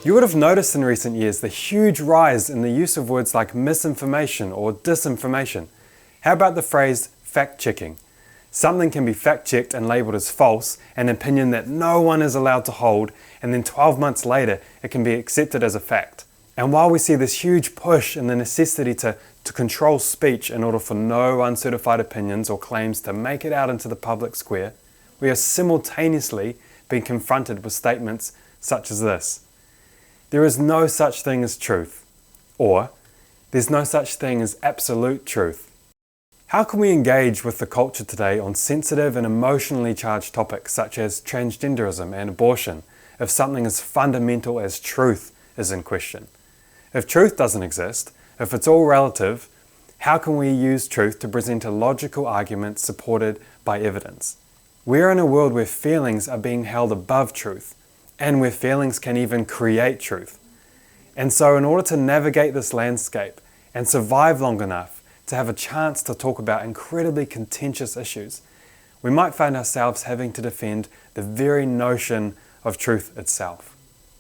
You would have noticed in recent years the huge rise in the use of words like misinformation or disinformation. How about the phrase fact-checking? Something can be fact-checked and labelled as false, an opinion that no one is allowed to hold, and then 12 months later it can be accepted as a fact. And while we see this huge push and the necessity to control speech in order for no uncertified opinions or claims to make it out into the public square, we are simultaneously being confronted with statements such as this: there is no such thing as truth, or there's no such thing as absolute truth. How can we engage with the culture today on sensitive and emotionally charged topics such as transgenderism and abortion if something as fundamental as truth is in question? If truth doesn't exist, if it's all relative, how can we use truth to present a logical argument supported by evidence? We're in a world where feelings are being held above truth, and where feelings can even create truth. And so in order to navigate this landscape and survive long enough to have a chance to talk about incredibly contentious issues, we might find ourselves having to defend the very notion of truth itself.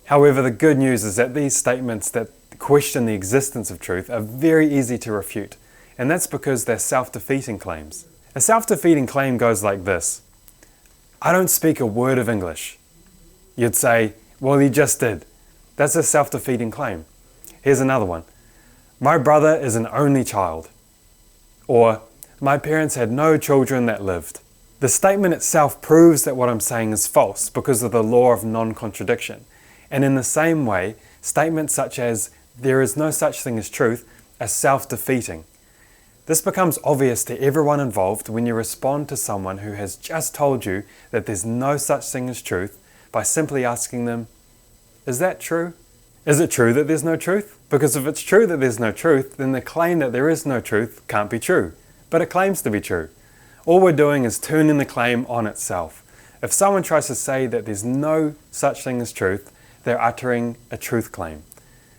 However, the good news is that these statements that question the existence of truth are very easy to refute, and that's because they're self-defeating claims. A self-defeating claim goes like this: I don't speak a word of English. You'd say, well, you just did. That's a self-defeating claim. Here's another one: my brother is an only child. Or, my parents had no children that lived. The statement itself proves that what I'm saying is false because of the law of non-contradiction. And in the same way, statements such as there is no such thing as truth are self-defeating. This becomes obvious to everyone involved when you respond to someone who has just told you that there's no such thing as truth by simply asking them, is that true? Is it true that there's no truth? Because if it's true that there's no truth, then the claim that there is no truth can't be true. But it claims to be true. All we're doing is turning the claim on itself. If someone tries to say that there's no such thing as truth, they're uttering a truth claim.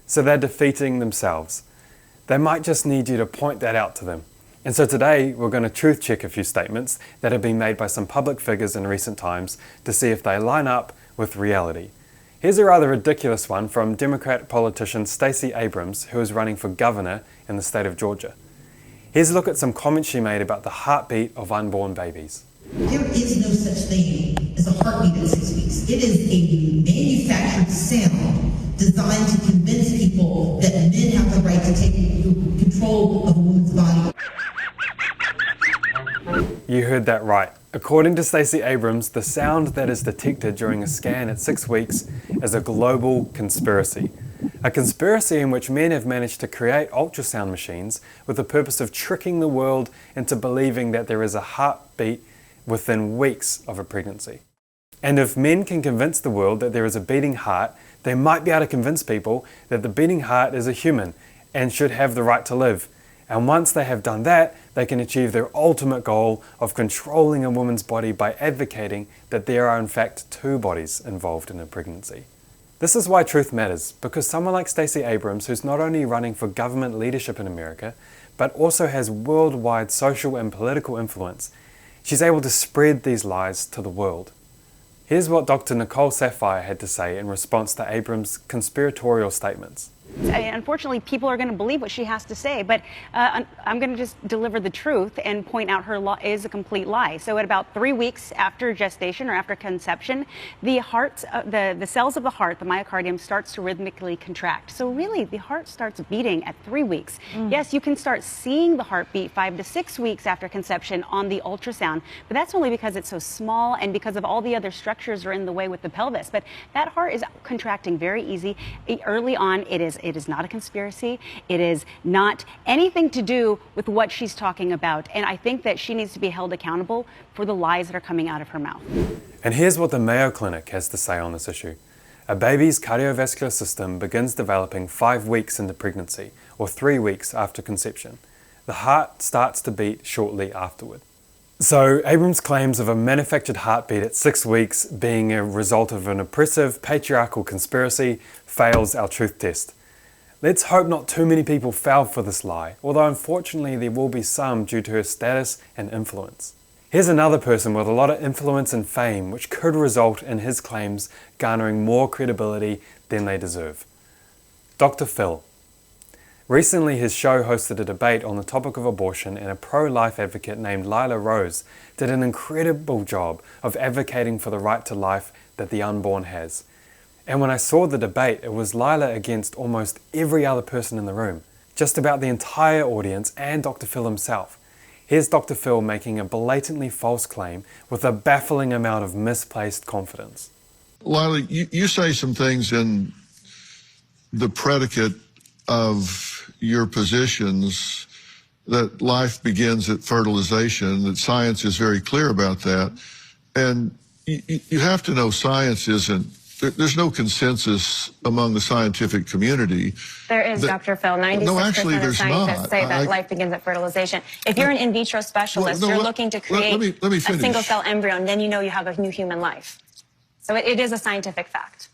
So they're defeating themselves. They might just need you to point that out to them. And so today we're going to truth check a few statements that have been made by some public figures in recent times to see if they line up with reality. Here's a rather ridiculous one from Democrat politician Stacey Abrams, who is running for governor in the state of Georgia. Here's a look at some comments she made about the heartbeat of unborn babies. There is no such thing as a heartbeat at 6 weeks. It is a manufactured sound designed to convince people that men have the right to take control of a woman's body. You heard that right. According to Stacey Abrams, the sound that is detected during a scan at 6 weeks is a global conspiracy. A conspiracy in which men have managed to create ultrasound machines with the purpose of tricking the world into believing that there is a heartbeat within weeks of a pregnancy. And if men can convince the world that there is a beating heart, they might be able to convince people that the beating heart is a human and should have the right to live. And once they have done that, they can achieve their ultimate goal of controlling a woman's body by advocating that there are in fact two bodies involved in a pregnancy. This is why truth matters, because someone like Stacey Abrams, who's not only running for government leadership in America, but also has worldwide social and political influence, she's able to spread these lies to the world. Here's what Dr. Nicole Sapphire had to say in response to Abrams' conspiratorial statements. Unfortunately, people are going to believe what she has to say, but I'm going to just deliver the truth and point out her law is a complete lie. So at about 3 weeks after gestation or after conception, the cells of the heart, the myocardium, starts to rhythmically contract. So really, the heart starts beating at 3 weeks. Yes, you can start seeing the heartbeat 5 to 6 weeks after conception on the ultrasound, but that's only because it's so small and because of all the other structures are in the way with the pelvis. But that heart is contracting very easy. Early on, it is not a conspiracy. It is not anything to do with what she's talking about. And I think that she needs to be held accountable for the lies that are coming out of her mouth. And here's what the Mayo Clinic has to say on this issue. A baby's cardiovascular system begins developing 5 weeks into pregnancy, or 3 weeks after conception. The heart starts to beat shortly afterward. So Abrams' claims of a manufactured heartbeat at 6 weeks being a result of an oppressive patriarchal conspiracy fails our truth test. Let's hope not too many people fell for this lie, although unfortunately there will be some due to her status and influence. Here's another person with a lot of influence and fame, which could result in his claims garnering more credibility than they deserve. Dr. Phil. Recently, his show hosted a debate on the topic of abortion, and a pro-life advocate named Lila Rose did an incredible job of advocating for the right to life that the unborn has. And when I saw the debate, it was Lila against almost every other person in the room, just about the entire audience and Dr. Phil himself. Here's Dr. Phil making a blatantly false claim with a baffling amount of misplaced confidence. Lila, you say some things in the predicate of your positions that life begins at fertilization, that science is very clear about that. And you have to know science isn't, there's no consensus among the scientific community. There is, Dr. Phil. 96% of scientists say that life begins at fertilization. If you're an in vitro specialist, you're looking to create let me a single cell embryo, and then you know you have a new human life. So it is a scientific fact.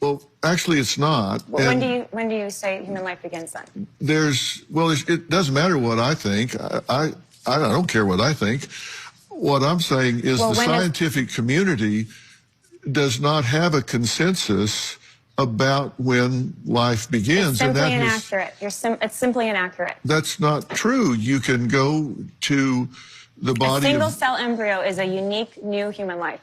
Well, actually, it's not. Well, when do you say human life begins then? It doesn't matter what I think. I don't care what I think. What I'm saying is the scientific community does not have a consensus about when life begins. It's simply inaccurate. It's simply inaccurate. That's not true. You can go to the body. A single cell embryo is a unique new human life.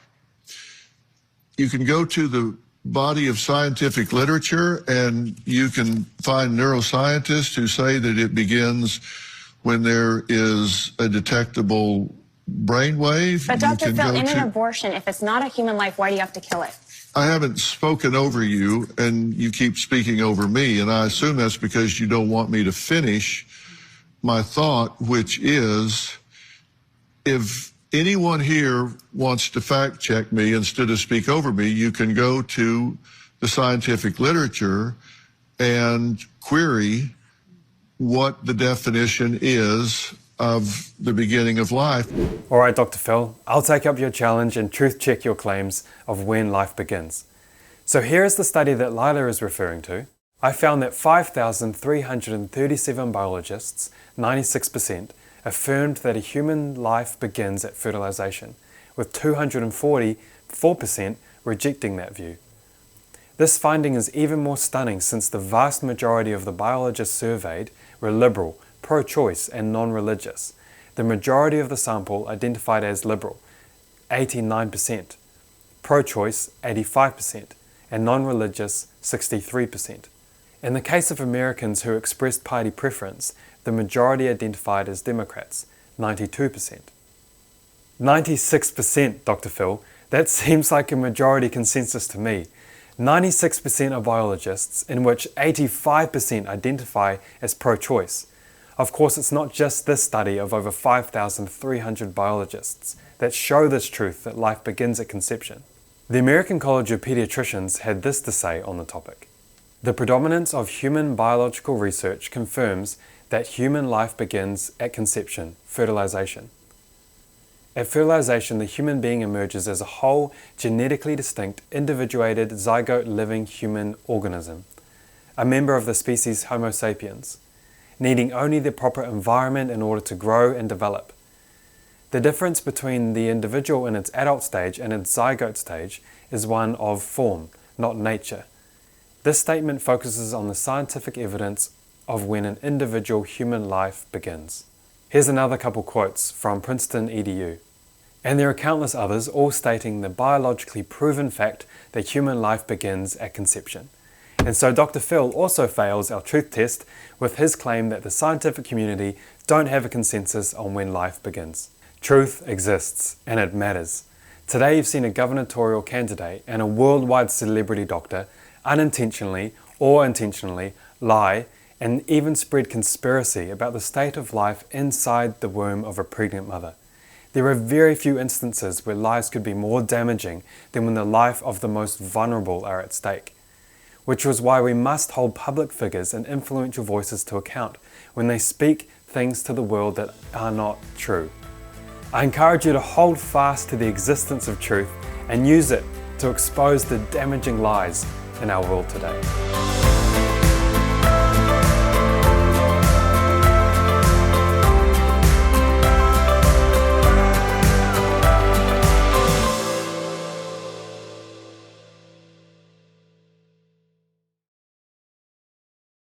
You can go to the body of scientific literature and you can find neuroscientists who say that it begins when there is a detectable brainwave. But Dr. Phil, in an abortion, if it's not a human life, why do you have to kill it? I haven't spoken over you, and you keep speaking over me, and I assume that's because you don't want me to finish my thought, which is, if anyone here wants to fact check me instead of speak over me, you can go to the scientific literature and query what the definition is of the beginning of life. All right, Dr. Phil, I'll take up your challenge and truth check your claims of when life begins. So here is the study that Lila is referring to. I found that 5,337 biologists, 96%, affirmed that a human life begins at fertilization, with 244% rejecting that view. This finding is even more stunning since the vast majority of the biologists surveyed were liberal, pro-choice and non-religious. The majority of the sample identified as liberal, 89%, pro-choice, 85%, and non-religious, 63%. In the case of Americans who expressed party preference, the majority identified as Democrats, 92%. 96%, Dr. Phil, that seems like a majority consensus to me. 96% of biologists, in which 85% identify as pro-choice. Of course, it's not just this study of over 5,300 biologists that show this truth that life begins at conception. The American College of Pediatricians had this to say on the topic. The predominance of human biological research confirms that human life begins at conception, fertilization. At fertilization, the human being emerges as a whole, genetically distinct, individuated, zygote living human organism, a member of the species Homo sapiens, needing only the proper environment in order to grow and develop. The difference between the individual in its adult stage and its zygote stage is one of form, not nature. This statement focuses on the scientific evidence of when an individual human life begins. Here's another couple quotes from Princeton EDU. And there are countless others, all stating the biologically proven fact that human life begins at conception. And so Dr. Phil also fails our truth test with his claim that the scientific community don't have a consensus on when life begins. Truth exists, and it matters. Today you've seen a gubernatorial candidate and a worldwide celebrity doctor unintentionally or intentionally lie and even spread conspiracy about the state of life inside the womb of a pregnant mother. There are very few instances where lies could be more damaging than when the life of the most vulnerable are at stake. Which was why we must hold public figures and influential voices to account when they speak things to the world that are not true. I encourage you to hold fast to the existence of truth and use it to expose the damaging lies in our world today.